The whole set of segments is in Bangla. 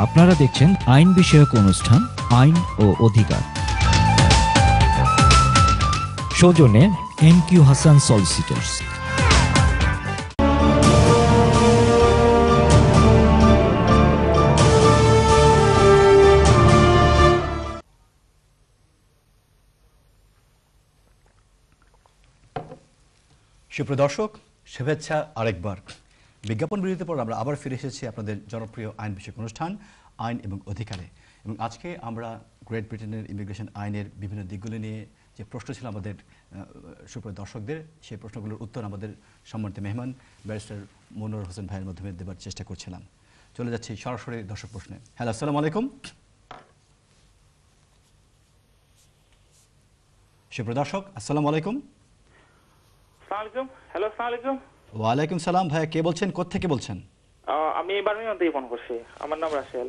আপনারা দেখছেন আইন বিষয়ক অনুষ্ঠান আইন ও অধিকার। সৌজন্যে MQ হাসান সলিসিটরস। সুপ্রিয় দর্শক, শুভেচ্ছা আরেকবার। বিজ্ঞাপন বিরতির পর আমরা আবার ফিরে এসেছি আপনাদের জনপ্রিয় আইন বিষয়ক অনুষ্ঠান আইন এবং অধিকারে। এবং আজকে আমরা গ্রেট ব্রিটেনের ইমিগ্রেশন আইনের বিভিন্ন দিকগুলো নিয়ে যে প্রশ্ন ছিল আমাদের সুপ্রিয় দর্শকদের, সেই প্রশ্নগুলোর উত্তর আমাদের সম্মানিত মেহমান ব্যারিস্টার মনোয়ার হোসেন ভাইয়ের মাধ্যমে দেবার চেষ্টা করছিলাম। চলে যাচ্ছি সরাসরি দর্শক প্রশ্নে। হ্যালো, আসসালামু আলাইকুম। সুপ্রিয় দর্শক, আসসালামু আলাইকুম। হ্যালো, আসসালামু আলাইকুম। ওয়ালাইকুম সালাম। ভাইয়া কে বলছেন, কোত্থেকে বলছেন? আমি বার্মিংহাম থেকে ফোন করছি। আমার নাম রাসেল।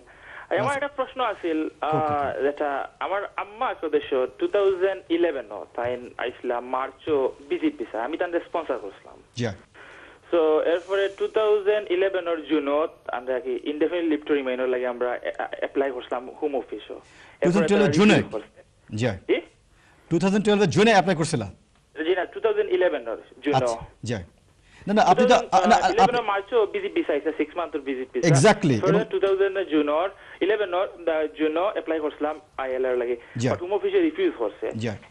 আমার একটা প্রশ্ন আছিল, যেটা আমার আম্মা সদস্য 2011 তাই আইছিলাম মার্চও ভিজিট ভিসা, আমি তাদের স্পন্সর করছিলাম। সো এরপরে 2011 জুনত আমরা কি ইনডেফিনিট লিভ টু রিমেইনের লাগে আমরা অ্যাপ্লাই করছিলাম হোম অফিসও। 2012 জুনে? জি, 2012 জুনে অ্যাপ্লাই করছিলাম। জি না, 2011 জুন। জি না না, আপনি তো 11 মার্চও ভিজিট ভিসা আছে, 6 মান্থের ভিজিট ভিসা। এক্স্যাক্টলি। 2000 জুনের 11 জুন অ্যাপ্লাই করছিলাম আইএলআর লাগে, বাট হোম অফিসে রিফিউজ করছে।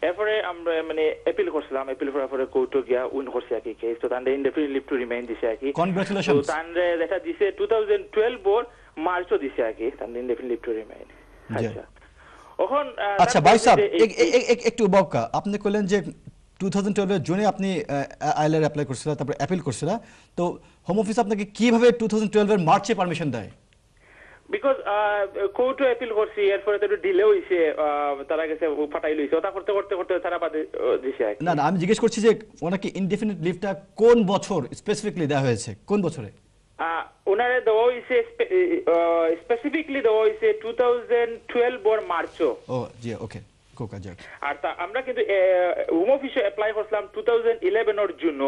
এরপরে আমরা মানে অ্যাপিল করছিলাম, অ্যাপিল করার পরে কোর্টে গিয়া উইন করছে আর কি কেস। তো তান্ডে ইনডেফিনিট লিভ টু রিমেইন দিছে আর কি। কনগ্রাচুলেশনস। তো তান্ডে যেটা দিছে 2012 মার্চও দিছে আর কি, তান্ডে ইনডেফিনিট লিভ টু রিমেইন। আচ্ছা এখন আচ্ছা ভাই সাহেব, একটু বক্কা আপনি কইলেন যে 2012 জুনে আপনি আইএলআর অ্যাপ্লাই করছিলেন, তারপর অ্যাপিল করছিলেন। তো হোম অফিস আপনাকে কিভাবে 2012 এর মার্চে পারমিশন দেয়? বিকজ কোর্টে অ্যাপিল করছি, এরপরে তো একটু ডিলে হইছে, তারা গেছে ফাটাই লইছে, ওটা করতে করতে করতে তারা বাদে দিছে। না না, আমি জিজ্ঞেস করছি যে ওনাকে ইনডেফিনিট লিভটা কোন বছর স্পেসিফিকলি দেওয়া হয়েছে, কোন বছরে? ওনারে দেওয়া হইছে স্পেসিফিকলি দেওয়া হইছে 2012 এর মার্চও। ও জি, ওকে। আর আমরা কিন্তু হোম অফিসে অ্যাপ্লাই করছিলাম 2011 এর জন্য,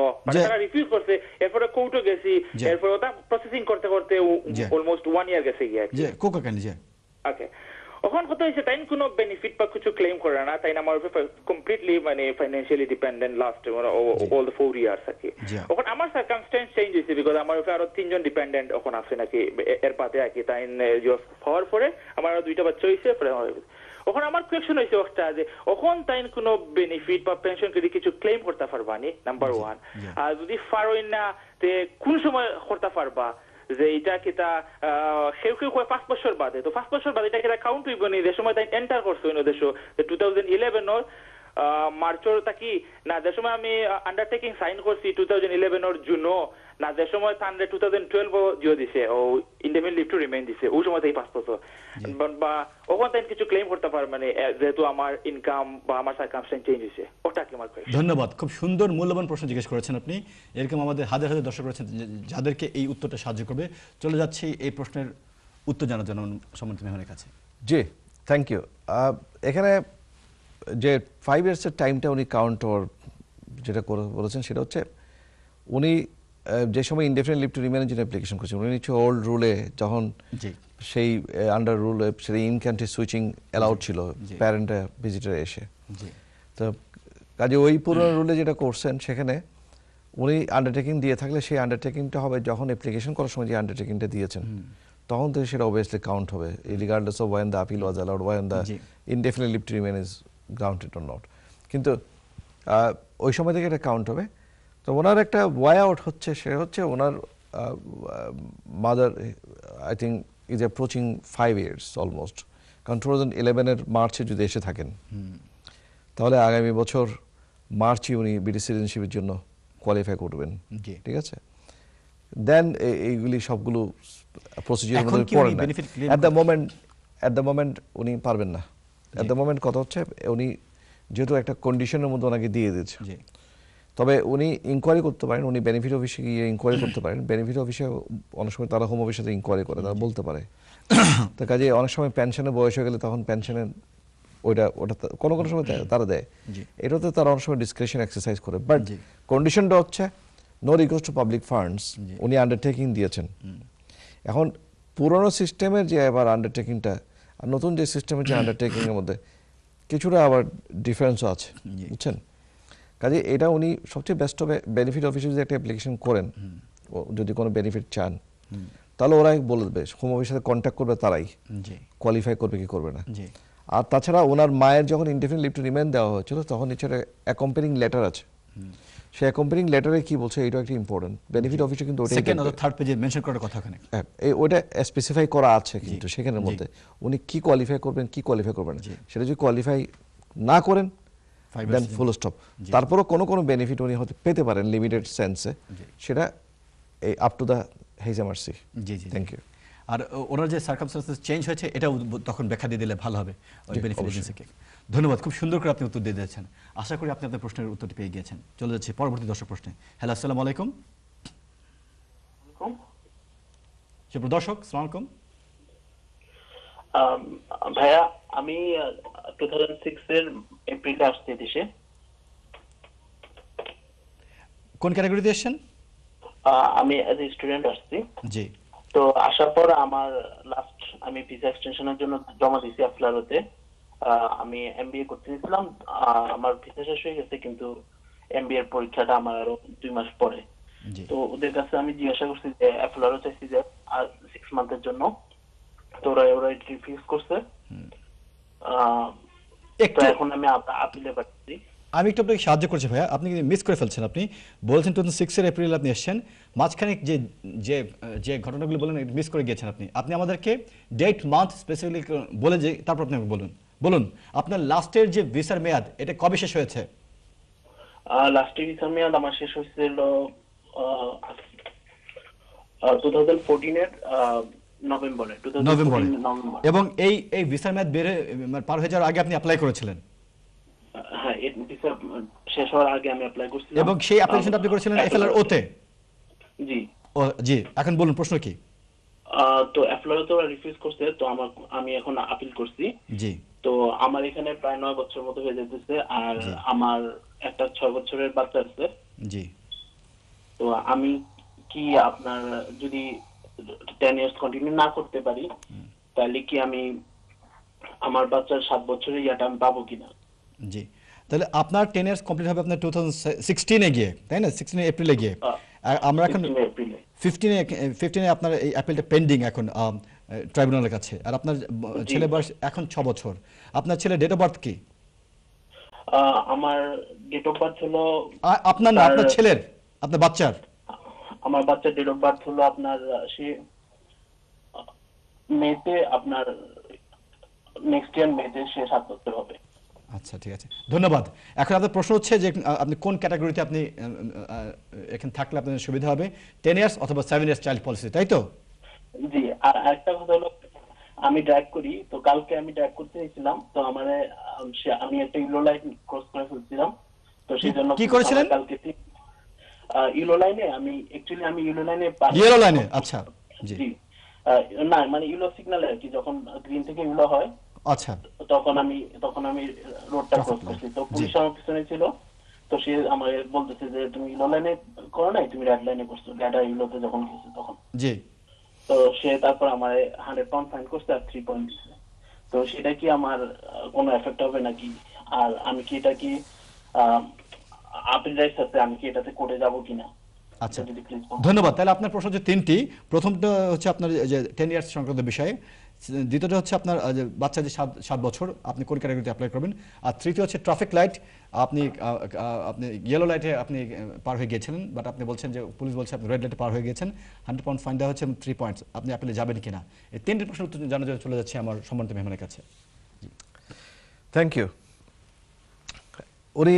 তারা রিফিউজ করছে। এরপরে কোর্টে গেছি, এরপরে ওটা প্রসেসিং করতে করতে অলমোস্ট 1 ইয়ার গেছে গিয়া। জি, কোকা কেন জি। ওকে, এখন কথা হইছে তাই কোনো বেনিফিট বা কিছু ক্লেম করে না, তাই আমার কমপ্লিটলি মানে financially dependent last all the 4 years আর কি। এখন আমার সার্কামস্ট্যান্স চেঞ্জ হইছে, বিকজ আমার উপরে আরো 3 জন ডিপেন্ডেন্ট এখন আছে নাকি এর বাদে আর কি। তাই হওয়ার পরে আমার আরো 2টা বাচ্চা হইছে। এখন আমার কোয়েশ্চন হইছে একটা যে এখন তাই কোনো বেনিফিট বা পেনশন যদি কিছু ক্লেম করতে পারবা নি, নাম্বার 1। আর যদি পারোই না তে কোন সময় করতে পারবা, যে এটা কিতা কেউ কেউ 5 বছর বাদে, তো 5 বছর বাদে এটা কিতা কাউন্ট হইব নি যে সময় তাই এন্টার করছো ইন দেশ 2011 মার্চর তাকি না, যে সময় আমি আন্ডারটেকিং সাইন করছি 2011 জুন না, যে সময় তান্ডে 2012 জিও দিছে ও ইনডেফিনিট লিভ টু রিমেইন দিছে, ওই সময় তাই 5 বছর বা ওখান তাই কিছু ক্লেম করতে পার মানে যেহেতু আমার ইনকাম বা আমার সার্কামস্ট্যান্স চেঞ্জ হইছে। ওটা কি আমার কোয়েশ্চন। ধন্যবাদ, খুব সুন্দর মূল্যবান প্রশ্ন জিজ্ঞেস করেছেন আপনি। এরকম আমাদের হাজার হাজার দর্শক রয়েছেন যাদেরকে এই উত্তরটা সাহায্য করবে। চলে যাচ্ছি এই প্রশ্নের উত্তর জানার জন্য সম্মানিত মেহমানের কাছে। জি, থ্যাংক ইউ। এখানে যে 5 ইয়ার্সের টাইমটা উনি কাউন্ট ওর যেটা বলেছেন সেটা হচ্ছে উনি যে সময় ইনডেফিনিট লিভ টু রিমেইনের জন্য অ্যাপ্লিকেশন করছেন, উনি নিশ্চয় ওল্ড রুলে যখন সেই আন্ডার রুলে সেটা ইন কান্ট্রি সুইচিং অ্যালাউড ছিল প্যারেন্ট ভিজিটার এসে। তো কাজে ওই পুরনো রুলে যেটা করছেন সেখানে উনি আন্ডারটেকিং দিয়ে থাকলে সেই আন্ডারটেকিংটা হবে যখন অ্যাপ্লিকেশন করার সময় যে আন্ডারটেকিংটা দিয়েছেন তখন তো সেটা অবভিয়াসলি কাউন্ট হবে, regardless of when the appeal was allowed, when the indefinite leave to remain is grounded or not. কিন্তু ওই সময় থেকে এটা কাউন্ট হবে। তো ওনার একটা ওয়ে আউট হচ্ছে, সে হচ্ছে ওনার mother I think is approaching 5 years almost, কারণ 2011 মার্চে যদি এসে থাকেন তাহলে আগামী বছর মার্চে উনি ব্রিটিশ সিটিজেনশিপের জন্য কোয়ালিফাই করবেন। ঠিক আছে, দেন এইগুলি সবগুলো প্রসিডিউর মধ্যে পড়েন না। অ্যাট দ্য মোমেন্ট উনি পারবেন না। অ্যাট দ্য মোমেন্ট কথা হচ্ছে উনি যেহেতু একটা কন্ডিশনের মধ্যে ওনাকে দিয়ে দিচ্ছে, তবে উনি ইনকোয়ারি করতে পারেন, উনি বেনিফিট অফিসে গিয়ে ইনকোয়ারি করতে পারেন। বেনিফিট অফিসে অনেক সময় তারা হোম অফিসে ইনকোয়ারি করে, তারা বলতে পারে। তো কাজে অনেক সময় পেনশনের বয়স হয়ে গেলে তখন পেনশনের ওটা কোনো কোনো সময় তারা দেয়, এটাতে তারা অনেক সময় ডিসক্রিপশন এক্সারসাইজ করে। বাট কন্ডিশনটা হচ্ছে no request to public funds, উনি আন্ডারটেকিং দিয়েছেন। এখন পুরনো সিস্টেমের যে আবার আন্ডারটেকিংটা আর নতুন যে সিস্টেমের যে আন্ডারটেকিংয়ের মধ্যে কিছুটা আবার ডিফারেন্সও আছে, বুঝছেন? কাজে এটা উনি সবচেয়ে বেস্ট হবে বেনিফিট অফিসে যদি একটা অ্যাপ্লিকেশন করেন, যদি কোনো বেনিফিট চান, তাহলে ওরাই বলে দেবে, হোম অফিসের সাথে কন্ট্যাক্ট করবে, তারাই কোয়ালিফাই করবে কি করবে না। আর তাছাড়া ওনার মায়ের যখন ইনডেফিনিট লিভ টু রিমেইন দেওয়া হয়েছিল তখন এছাড়া অ্যাকম্পেনিং লেটার আছে, সেই অ্যাকম্পেনিং লেটারে কি বলছে এটা একটা ইম্পর্টেন্ট বেনিফিট অফিসে কিন্তু ওটাই সেকেন্ড অথবা থার্ড পেজে মেনশন করার কথা ওখানে। হ্যাঁ, ওটা স্পেসিফাই করা আছে কিন্তু সেখানের মধ্যে উনি কি কোয়ালিফাই করবেন কি কোয়ালিফাই করবেন না, সেটা যদি কোয়ালিফাই না করেন দেন ফুল স্টপ। তারপরও কোনো কোনো বেনিফিট উনি হয়তো পেতে পারেন লিমিটেড সেন্সে, সেটা এই আপ টু দ্য হেজামার্সি। জি জি, থ্যাংক ইউ। আর ওনার যে সার্কামস্টান্সেস চেঞ্জ হয়েছে এটাও তখন ব্যাখ্যা দিয়ে দিলে ভালো হবে ওই বেনিফিট এজেন্সিকে। ধন্যবাদ, খুব সুন্দর করে আপনি উত্তর দিয়ে দিয়েছেন। আশা করি আপনি আপনার প্রশ্নের উত্তরটি পেয়ে গিয়েছেন। চলে যাচ্ছি পরবর্তী দর্শক প্রশ্নে। হ্যালো, আসসালামু আলাইকুম। দর্শক আসসালামু আলাইকুম। ভাইয়া, আমি 2006 এর এপ্রিলে আসছি দেশে। কোন ক্যাটাগরিতে এসেছেন? আমি অ্যাজ এ স্টুডেন্ট আসছি। জি। তো আসার পর আমার লাস্ট আমি ভিসা এক্সটেনশনের জন্য জমা দিয়েছি অ্যাফলারোতে। আমি এমবিএ করতে নিয়েছিলাম, আমার ভিসা শেষ হয়ে গেছে, কিন্তু এমবিএ এর পরীক্ষাটা আমার আরো 2 মাস পরে। তো ওদের কাছে আমি জিজ্ঞাসা করছি যে অ্যাফলারো চাইছি যে আর 6 মান্থের জন্য, তো ওরা রিফিউজ করছে। তো এখন আমি আপিলে পাচ্ছি। আমি একটু আপনাকে সাহায্য করছি ভাইয়া, আপনি কিন্তু মিস করে ফেলছেন। আপনি বলছেন 2006 এর এপ্রিল আপনি এসেছেন, মাঝখানে যে যে যে ঘটনাগুলো বলেন মিস করে গিয়েছেন আপনি। আপনি আমাদেরকে ডেট মান্থ স্পেসিফিকলি বলে যে তারপর আপনি বলুন আপনার লাস্টের যে ভিসার মেয়াদ এটা কবে শেষ হয়েছে? লাস্টের ভিসার মেয়াদ আমার শেষ হয়েছিল 2014 এর নভেম্বরে। এবং এই ভিসার মেয়াদ পার হয়ে যাওয়ার আগে আপনি অ্যাপ্লাই করেছিলেন? হ্যাঁ, এই ভিসা শেষ হওয়ার আগে আমি অ্যাপ্লাই করেছিলাম। এবং সেই অ্যাপ্লিকেশনটা আপনি করেছিলেন এফএলআর ওতে? জি। জি, এখন বলুন প্রশ্ন কি? তো অ্যাপ্লাই তো রিফিউজ করছে, তো আমি এখন আপিল করছি। জি। তো আমার এখানে প্রায় 9 বছর মতো হয়ে যেতেছে, আর আমার একটা 6 বছরের বাচ্চা আছে। জি। তো আমি কি আপনার যদি 10 ইয়ার্স কন্টিনিউ না করতে পারি, তাহলে কি আমি আমার বাচ্চার 7 বছরের ইয়াটা আমি পাবো কিনা? জি, তাহলে আপনার 10 ইয়ার্স কমপ্লিট হবে আপনার 2016 এ গিয়ে, তাই না? 16 এপ্রিলে গিয়ে। আমরা এখন 15 আপনার এই অ্যাপিলটা পেন্ডিং এখন ট্রাইব্যুনালের কাছে। আর আপনার ছেলে বয়স এখন 6 বছর। আপনার ছেলে ডেট অফ বার্থ কি? আমার ডেট অফ বার্থ হলো আপনার না, আপনার ছেলের, আপনার বাচ্চার। আমার বাচ্চার ডেট অফ বার্থ হলো আপনার সে মেতে, আপনার নেক্সট ইয়ার মেতে সে 7 বছর হবে। আচ্ছা, ঠিক আছে, ধন্যবাদ। এখন আপনার প্রশ্ন হচ্ছে যে আপনি কোন ক্যাটাগরিতে আপনি এখানে থাকলে আপনার সুবিধা হবে, 10 ইয়ার্স অথবা 7 ইয়ার্স চাইল্ড পলিসি, তাই তো? জি। আর আরেকটা কথা হলো, আমি ড্রাইভ করি, তো কালকে আমি ড্রাইভ করতে গেছিলাম, তো আমি একটা ইলো লাইন ক্রস করে ফেলছিলাম, তো সেই জন্য কি করেছিলেন? কালকে ইলো লাইনে আমি ইলো লাইনে ইয়েলো লাইনে। আচ্ছা, জি। না, মানে ইলো সিগন্যালে আর কি, যখন গ্রিন থেকে ইলো হয়, আচ্ছা, তখন আমি রোডটা ক্রস করছি, তো পুলিশ আমার পিছনে ছিল, তো সে আমাকে বলতেছে যে তুমি ইলো লাইনে করো নাই, তুমি রেড লাইনে করছো, গাড়িটা ইলোতে যখন গেছে তখন। জি। তো সে তারপর আমার 100 পাউন্ড ফাইন করছে আর 3 পয়েন্ট দিচ্ছে। তো সেটা কি আমার কোনো এফেক্ট হবে নাকি? আর আমি কি এটা কি আপিল রাইটস আছে, আমি কি এটাতে কোর্টে যাব কিনা? আচ্ছা, ধন্যবাদ। তাহলে আপনার প্রশ্ন হচ্ছে 3টি। প্রথমটা হচ্ছে আপনার যে 10 ইয়ার্স সংক্রান্ত বিষয়ে, দ্বিতীয়টা হচ্ছে আপনার বাচ্চা যে 7 বছর আপনি কোন ক্যাটাগরিতে অ্যাপ্লাই করবেন, আর তৃতীয় হচ্ছে ট্রাফিক লাইট, আপনি ইয়েলো লাইটে আপনি পার হয়ে গিয়েছিলেন, বাট আপনি বলছেন যে পুলিশ বলছে আপনি রেড লাইটে পার হয়ে গিয়েছেন, 100 পাউন্ড ফাইন দেওয়া হচ্ছে, 3 পয়েন্টস, আপনি অ্যাপিলে যাবেন কিনা? এই 3টি প্রশ্ন উত্তর জানার জন্য চলে যাচ্ছে আমার সম্মানিত মেহমানের কাছে। Thank you. উনি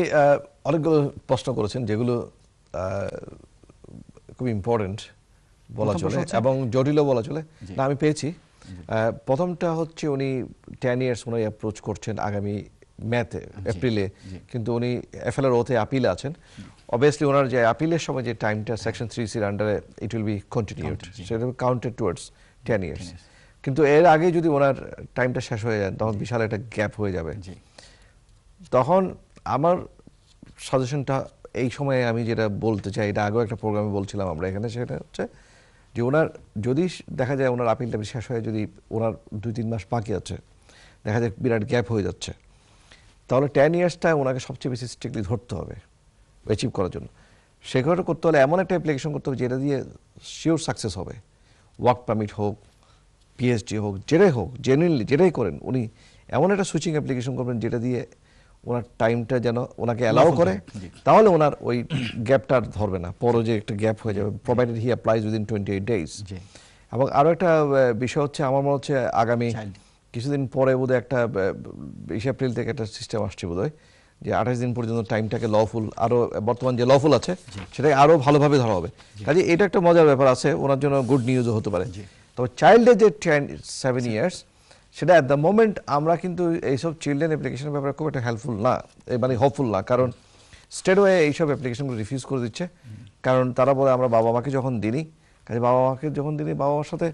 অনেকগুলো প্রশ্ন করেছেন যেগুলো খুব ইম্পর্টেন্ট বলা চলে এবং জটিলও বলা চলে। না, আমি পেয়েছি। প্রথমটা হচ্ছে উনি 10 ইয়ার্স উনি অ্যাপ্রোচ করছেন আগামী মেতে, এপ্রিলে, কিন্তু উনি এফএলআর ওতে আপিলে আছেন। অবভিয়াসলি ওনার যে আপিলের সময় যে টাইমটা সেকশন 3C আন্ডারে ইট উইল বি কন্টিনিউড, সেটা কাউন্টেড টুয়ার্ডস 10 ইয়ার্স। কিন্তু এর আগে যদি ওনার টাইমটা শেষ হয়ে যায় তখন বিশাল একটা গ্যাপ হয়ে যাবে। তখন আমার সাজেশনটা এই সময়ে আমি যেটা বলতে চাই, এটা আগেও একটা প্রোগ্রামে বলছিলাম আমরা এখানে, সেটা হচ্ছে যে ওনার যদি দেখা যায় ওনার আপিলটা শেষ হয়ে যদি ওনার 2-3 মাস বাকি আছে, দেখা যায় বিরাট গ্যাপ হয়ে যাচ্ছে, তাহলে 10 ইয়ার্সটা ওনাকে সবচেয়ে বেশি স্ট্রিক্টলি ধরতে হবে অ্যাচিভ করার জন্য। সেগুলো করতে হলে এমন একটা অ্যাপ্লিকেশন করতে হবে যেটা দিয়ে শিওর সাকসেস হবে। ওয়ার্ক পারমিট হোক, পিএইচডি হোক, যেটাই হোক, জেনুইনলি যেটাই করেন উনি এমন একটা সুইচিং অ্যাপ্লিকেশন করবেন যেটা দিয়ে ওনার টাইমটা যেন ওনাকে অ্যালাউ করে, তাহলে ওনার ওই গ্যাপটা আর ধরবে না, পরে যে একটা গ্যাপ হয়ে যাবে, প্রোভাইডেড হি অ্যাপ্লাইজ উইদিন 28 days। এবং আরও একটা বিষয় হচ্ছে আমার মনে হচ্ছে আগামী কিছুদিন পরে বোধহয় একটা 20 এপ্রিল থেকে একটা সিস্টেম আসছে বোধহয়, যে 28 দিন পর্যন্ত টাইমটাকে লফুল, আরও বর্তমান যে লফুল আছে সেটাকে আরও ভালোভাবে ধরা হবে। কাজে এটা একটা মজার ব্যাপার আছে, ওনার জন্য গুড নিউজও হতে পারে। তবে চাইল্ডের যে 7 ইয়ার্স সেটা অ্যাট দ্য মোমেন্ট আমরা কিন্তু এইসব চিলড্রেন অ্যাপ্লিকেশনের ব্যাপারে খুব একটা হেল্পফুল না, মানে হোপফুল না, কারণ স্টেটওয়ে এইসব অ্যাপ্লিকেশনগুলো রিফিউজ করে দিচ্ছে। কারণ তারা বলে আমরা বাবা মাকে যখন দিই, কাজে বাবা মাকে যখন দিই, বাবা মার সাথে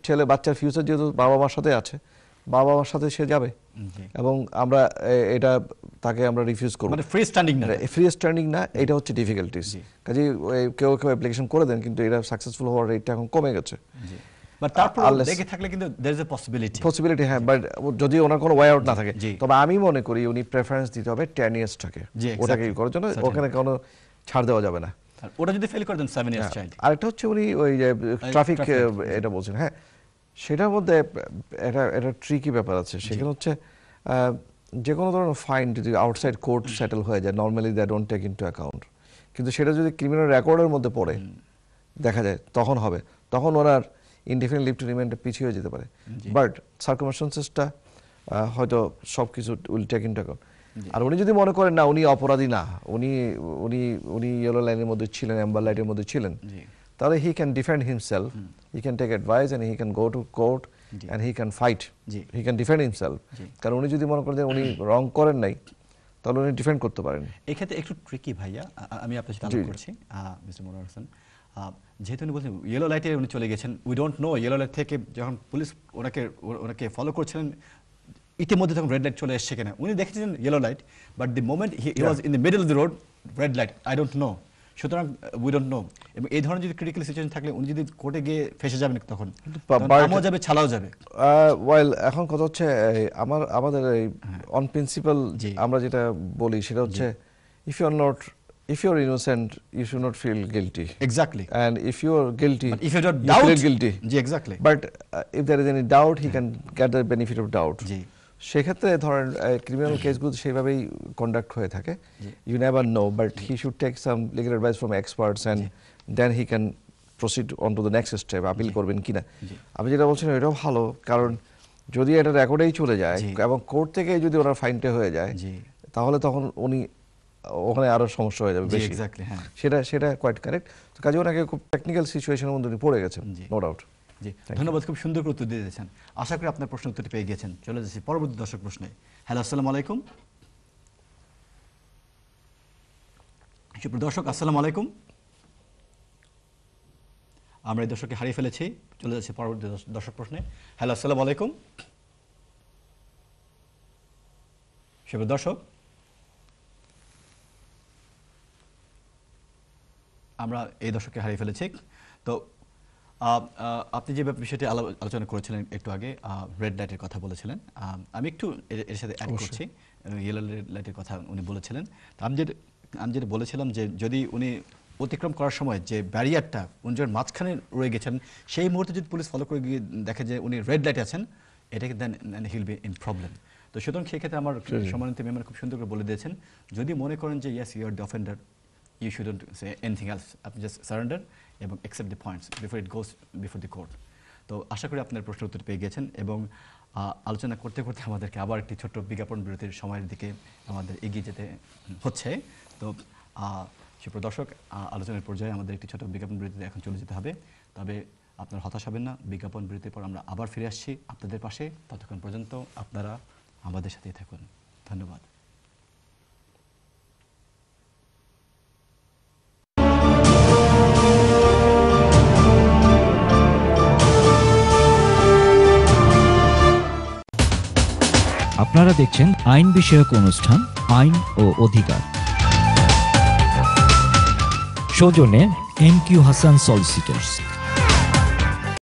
ছেলে বাচ্চার ফিউচার যেহেতু বাবা মার সাথে আছে, বাবা মার সাথে সে যাবে, এবং আমরা এটা তাকে আমরা রিফিউজ করব, মানে ফ্রি স্ট্যান্ডিং না, ফ্রি স্ট্যান্ডিং না, এটা হচ্ছে ডিফিকাল্টিস। কাজে কেউ কেউ অ্যাপ্লিকেশন করে দেন, কিন্তু এটা সাকসেসফুল হওয়ার রেটটা এখন কমে গেছে। বাট তারপর দেখে থাকলে কিন্তু देयर ইজ আ পসিবিলিটি, হ্যাঁ, বাট যদি ওনার কোনো ওয়ে আউট না থাকে, তবে আমি মনে করি উনি প্রেফারেন্স দিতে হবে 10 ইয়ার্সটাকে, ওটাকে করার জন্য, ওখানে কোনো ছাড় দেওয়া যাবে না। ওটা যদি ফেল করে দেন 7 ইয়ার্স চাইল্ড। আরেকটা হচ্ছে উনি ওই যে ট্রাফিক এটা বলছেন, হ্যাঁ, সেটার মধ্যে এটা ট্রিকি ব্যাপার আছে। সেখানে হচ্ছে যে কোনো ধরনের ফাইন যদি আউটসাইড কোর্ট সেটেল হয়ে যায়, normally that don't take into account, কিন্তু সেটা যদি ক্রিমিনাল রেকর্ডের মধ্যে পড়ে দেখা যায়, তখন ওনার ইনডিফিনিট লিভ টু রিমেইনটা পিছিয়ে হয়ে যেতে পারে। বাট সার্কামস্টান্সেসটা হয়তো সব কিছু উইল টেক ইনটু অ্যাকাউন্ট। আর উনি যদি মনে করেন না উনি অপরাধী না, উনি ইয়েলো লাইনের মধ্যে ছিলেন, অ্যাম্বার লাইটের মধ্যে ছিলেন, তাহলে he can defend himself, he can take advice and he can go to court and he can fight, he can defend himself. কারণ উনি যদি মনে করেন যে উনি রং করেন নাই, তাহলে উনি ডিফেন্ড করতে পারেন। এক্ষেত্রে একটু ট্রিকি ভাইয়া, আমি আপনার সাথে আলোচনা করছি মিস্টার মনোয়ার হোসেন। যেহেতু উনি বলছেন ইয়েলো লাইটে উনি চলে গেছেন, we don't know yellow light থেকে যখন পুলিশ ওনাকে ফলো করছিলেন, ইতিমধ্যে তখন রেড লাইট চলে এসছে কিনা উনি দেখেছিলেন yellow light, but the moment he was in the middle of the road, red light, I don't know. সুতরাং উই ডোন্ট নো, এবং এই ধরনের যদি ক্রিটিক্যাল সিচুয়েশন থাকলে উনি যদি কোর্টে গিয়ে ফেসে যাবেন, তখন আমও যাবে, ছালাও যাবে। ওয়েল, এখন কথা হচ্ছে আমাদের অন প্রিন্সিপাল আমরা যেটা বলি সেটা হচ্ছে if you're innocent, you should not feel guilty. Exactly. And if you're guilty, but if you don't feel guilty. Exactly. But if there is any doubt, he can get the benefit of doubt. সেক্ষেত্রে ধরেন ক্রিমিনাল কেসগুলো সেইভাবেই কন্ডাক্ট হয়ে থাকে, you never know, but he should take some legal advice from experts and then he can proceed on to the next step, appeal করবেন কিনা। আমি যেটা বলছিলাম এটাও ভালো, কারণ যদি এটা রেকর্ডেই চলে যায় এবং কোর্ট থেকে যদি ওনার ফাইনটা হয়ে যায়, তাহলে তখন উনি ওখানে আরো সমস্যা হয়ে যাবে বেশি। সেটা কোয়াইট কারেক্ট। তো কাজে ওনাকে খুব টেকনিক্যাল সিচুয়েশনের মধ্যে উনি পড়ে গেছেন, নো ডাউট। জি, ধন্যবাদ, খুব সুন্দর করে উত্তর দিয়ে দিয়েছেন। আশা করি আপনার প্রশ্ন উত্তরটি পেয়ে গেছেন। চলে যাচ্ছি পরবর্তী দর্শক প্রশ্নে। হ্যালো, আসসালামু আলাইকুম। সুপ্রিয় দর্শক, আসসালামু আলাইকুম। আমরা এই দর্শককে হারিয়ে ফেলেছি। চলে যাচ্ছি পরবর্তী দর্শক প্রশ্নে। হ্যালো, আসসালামু আলাইকুম। সুপ্রিয় দর্শক, আমরা এই দর্শককে হারিয়ে ফেলেছি। তো আপনি যে বিষয়টি আলোচনা করেছিলেন একটু আগে, রেড লাইটের কথা বলেছিলেন, আমি একটু এর সাথে অ্যাড করছি। ইয়েলো লাইটের কথা উনি বলেছিলেন। আমি যেটা বলেছিলাম যে যদি উনি অতিক্রম করার সময় যে ব্যারিয়ারটা উনি যখন মাঝখানে রয়ে গেছেন, সেই মুহূর্তে যদি পুলিশ ফলো করে গিয়ে দেখে যে উনি রেড লাইটে আছেন, এটাকে দেন হিল বি ইন প্রবলেম। তো সুতরাং সেক্ষেত্রে আমার সম্মানিত মেম্বার খুব সুন্দর করে বলে দিয়েছেন, যদি মনে করেন যে yes you are the offender, you shouldn't say anything else, just surrender এবং accept the points before it goes before the court. তো আশা করি আপনার প্রশ্নের উত্তর পেয়ে গেছেন, এবং আলোচনা করতে করতে আমাদেরকে আবার একটি ছোট্ট বিজ্ঞাপন বিরতির সময়ের দিকে আমাদের এগিয়ে যেতে হচ্ছে। তো সুপ্রিয় দর্শক, আলোচনার পর্যায়ে আমাদের একটি ছোট বিজ্ঞাপন বিরতিতে এখন চলে যেতে হবে। তবে আপনারা হতাশ হবেন না, বিজ্ঞাপন বিরতির পর আমরা আবার ফিরে আসছি আপনাদের পাশে। ততক্ষণ পর্যন্ত আপনারা আমাদের সাথেই থাকুন। ধন্যবাদ। আপনারা দেখছেন আইন বিষয়ক অনুষ্ঠান আইন ও অধিকার। সৌজন্যে MQ হাসান সলিসিটরস।